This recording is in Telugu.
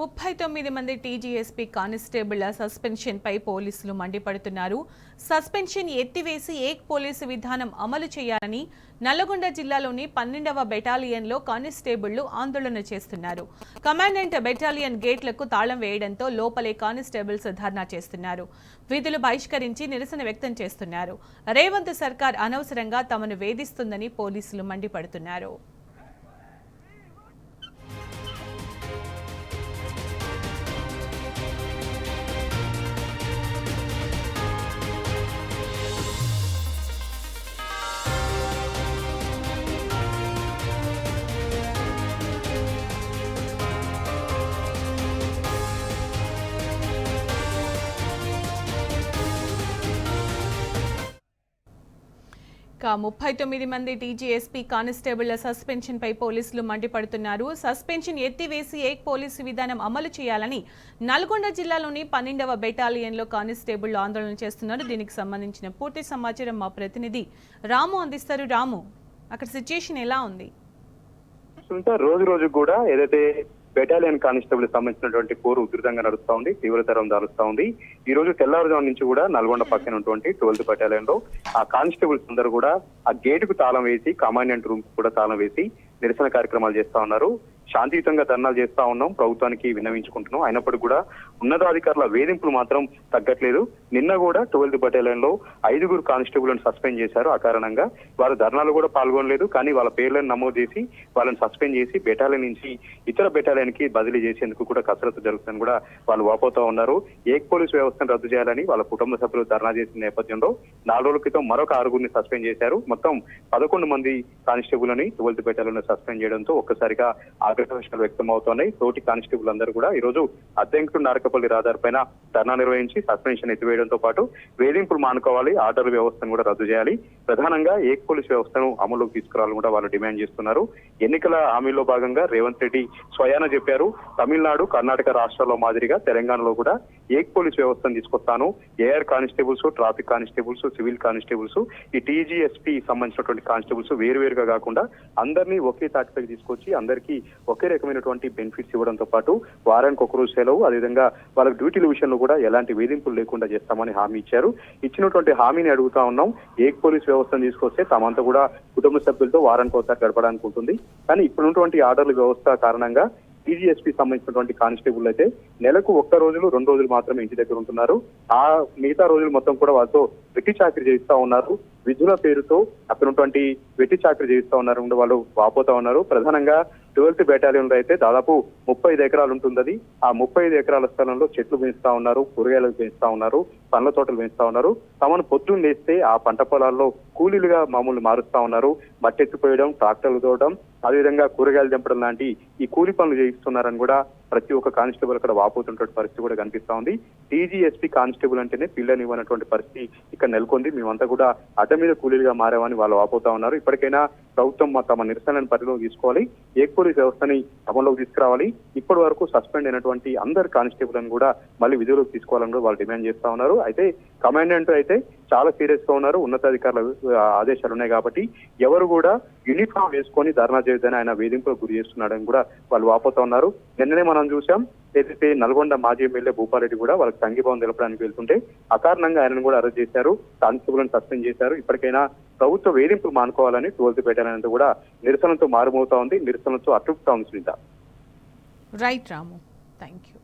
39 మంది టీజీఎస్పీ కానిస్టేబుళ్ల సస్పెన్షన్ పై పోలీసులు మండిపడుతున్నారు. సస్పెన్షన్ ఎత్తివేసి ఏక్ పోలీసు విధానం అమలు చేయాలని నల్లగొండ జిల్లాలోని 12వ బెటాలియన్లో కానిస్టేబుళ్లు ఆందోళన చేస్తున్నారు. కమాండెంట్ బెటాలియన్ గేట్లకు తాళం వేయడంతో లోపలే కానిస్టేబుల్స్ ధర్నా చేస్తున్నారు. విధులు బహిష్కరించి నిరసన వ్యక్తం చేస్తున్నారు. రేవంత్ సర్కార్ అనవసరంగా తమను వేధిస్తుందని పోలీసులు మండిపడుతున్నారు. ఇక 39 మంది టీజీఎస్పీ కానిస్టేబుళ్ల సస్పెన్షన్ పై పోలీసులు మండిపడుతున్నారు. సస్పెన్షన్ ఎత్తివేసి ఏక్ పోలీసు విధానం అమలు చేయాలని నల్గొండ జిల్లాలోని 12వ బెటాలియన్లో కానిస్టేబుళ్లు ఆందోళన చేస్తున్నారు. దీనికి సంబంధించిన పూర్తి సమాచారం మా ప్రతినిధి రాము అందిస్తారు. రాము, అక్కడ సిచ్యుయేషన్ ఎలా ఉంది? రోజు రోజు కూడా ఏదైతే బెటాలియన్ కానిస్టేబుల్ సంబంధించినటువంటి పోరు ఉధృతంగా నడుస్తా ఉంది, తీవ్రతరం దాలుస్తా ఉంది. ఈ రోజు తెల్లవారుజాము నుంచి కూడా నల్గొండ పక్కన ఉన్నటువంటి 12th బెటాలియన్ లో ఆ కానిస్టేబుల్స్ అందరూ కూడా ఆ గేట్ కు తాళం వేసి, కమాండెంట్ రూమ్ కు కూడా తాళం వేసి నిరసన కార్యక్రమాలు చేస్తా ఉన్నారు. శాంతియుతంగా ధర్నాలు చేస్తా ఉన్నాం, ప్రభుత్వానికి విన్నవించుకుంటున్నాం. అయినప్పటికీ కూడా ఉన్నతాధికారుల వేధింపులు మాత్రం తగ్గట్లేదు. నిన్న కూడా 12th బెటాలియన్ లో 5 కానిస్టేబుల్లను సస్పెండ్ చేశారు. ఆ కారణంగా వారు ధర్నాలు కూడా పాల్గొనలేదు. కానీ వాళ్ళ పేర్లను నమోదు చేసి వాళ్ళని సస్పెండ్ చేసి బెటాలియన్ నుంచి ఇతర బెటాలియన్ కి బదిలీ చేసేందుకు కూడా కసరత్తు జరుగుతుందని కూడా వాళ్ళు వాపోతా ఉన్నారు. ఏక్ పోలీస్ వ్యవస్థను రద్దు చేయాలని వాళ్ళ కుటుంబ సభ్యులు ధర్నా చేసిన నేపథ్యంలో 4 రోజుల క్రితం మరొక 6 సస్పెండ్ చేశారు. మొత్తం 11 మంది కానిస్టేబుల్ అని 12th బెటాలియన్ సస్పెండ్ చేయడంతో ఒక్కసారిగా ఆగ్రహాలు వ్యక్తం అవుతున్నాయి. తోటి కానిస్టేబుల్ అందరూ కూడా ఈ రోజు అద్దెంకుడు నారకపల్లి రహదారి పైన ధర్నా నిర్వహించి సస్పెన్షన్ ఎత్తివేయడంతో పాటు వేధింపులు మానుకోవాలి, ఆర్డర్ వ్యవస్థను కూడా రద్దు చేయాలి, ప్రధానంగా ఏక్ పోలీస్ వ్యవస్థను అమలులోకి తీసుకురావాలని కూడా వాళ్ళు డిమాండ్ చేస్తున్నారు. ఎన్నికల హామీలో భాగంగా రేవంత్ రెడ్డి స్వయాన చెప్పారు, తమిళనాడు, కర్ణాటక రాష్ట్రాల్లో మాదిరిగా తెలంగాణలో కూడా ఏక్ పోలీస్ వ్యవస్థను తీసుకొస్తాను. AR constables, traffic constables, civil constables, ఈ టీజీఎస్పీ సంబంధించినటువంటి కానిస్టేబుల్స్ వేరువేరుగా కాకుండా అందరినీ ఒకే తాటిపైకి తీసుకొచ్చి అందరికీ ఒకే రకమైనటువంటి బెనిఫిట్స్ ఇవ్వడంతో పాటు వారానికి ఒక రోజు సెలవు, అదేవిధంగా వాళ్ళకి డ్యూటీల విషయంలో కూడా ఎలాంటి వేధింపులు లేకుండా చేస్తామని హామీ ఇచ్చారు. ఇచ్చినటువంటి హామీని అడుగుతా ఉన్నాం. ఏక్ పోలీస్ వ్యవస్థను తీసుకొస్తే తమంతా కూడా కుటుంబ సభ్యులతో వారానికి ఒకసారి గడపడానికి ఉంటుంది. కానీ ఇప్పుడున్నటువంటి ఆర్డర్ల వ్యవస్థ కారణంగా టీజీఎస్పీ సంబంధించినటువంటి కానిస్టేబుల్ అయితే నెలకు 1 రోజు 2 రోజులు మాత్రమే ఇంటి దగ్గర ఉంటున్నారు. ఆ మిగతా రోజులు మొత్తం కూడా వాళ్ళతో వెట్టి చాకరీ చేయిస్తా ఉన్నారు. విధుల పేరుతో అక్కడ ఉన్నటువంటి వెట్టి చాకరీ చేయిస్తా ఉన్నారు, వాళ్ళు వాపోతా ఉన్నారు. ప్రధానంగా 12th బెటాలియన్ లో అయితే దాదాపు 35 ఎకరాలు ఉంటుంది. ఆ 35 ఎకరాల స్థలంలో చెట్లు పెంచుతా ఉన్నారు, కూరగాయలు పెంచుతా ఉన్నారు, పండ్ల తోటలు పెంచుతా ఉన్నారు. తమను పొద్దున్న లేస్తే ఆ పంట పొలాల్లో కూలీలుగా మామూలు మారుస్తా ఉన్నారు. మట్టెత్తిపోయడం, ట్రాక్టర్లు తోవడం, అదేవిధంగా కూరగాయలు తెంపడం లాంటి ఈ కూలి పనులు చేయిస్తున్నారని కూడా ప్రతి ఒక్క కానిస్టేబుల్ అక్కడ వాపోతున్నటువంటి పరిస్థితి కూడా కనిపిస్తా ఉంది. టీజీఎస్పీ కానిస్టేబుల్ అంటేనే పిల్లనివ్వనటువంటి పరిస్థితి ఇక్కడ నెలకొంది. మేమంతా కూడా అడ్డ మీద కూలీలుగా మారామని వాళ్ళు వాపోతా ఉన్నారు. ఇప్పటికైనా ప్రభుత్వం తమ నిరసనలను పరిధిలోకి తీసుకోవాలి, ఏక్ పోలీస్ వ్యవస్థని అమల్లోకి తీసుకురావాలి. ఇప్పటి వరకు సస్పెండ్ అయినటువంటి అందరు కానిస్టేబుల్ అని కూడా మళ్ళీ విధులకు తీసుకోవాలని వాళ్ళు డిమాండ్ చేస్తా ఉన్నారు. అయితే కమాండెంట్ అయితే చాలా సీరియస్ గా ఉన్నారు. ఉన్నతాధికారుల ఆదేశాలు ఉన్నాయి కాబట్టి ఎవరు కూడా యూనిఫామ్ వేసుకొని ధర్నా చేయొద్దని ఆయన వేధింపులకు గురి చేస్తున్నాడని కూడా వాళ్ళు వాపోతా ఉన్నారు. నిన్ననే మనం చూసాం, ఏదైతే నల్గొండ మాజీ ఎమ్మెల్యే భూపారెడ్డి కూడా వాళ్ళకి సంఘీభావం తెలపడానికి వెళ్తుంటే అకారణంగా ఆయనను కూడా అరెస్ట్ చేశారు, కానిస్టేబుల్ని సస్పెండ్ చేశారు. ఇప్పటికైనా ప్రభుత్వ వేధింపులు మానుకోవాలని 12th బెటాలియన్ కూడా నిరసనతో మారుమవుతా ఉంది, నిరసనతో అతృప్తా ఉంది. Sunitha. Right Ramu, thank you.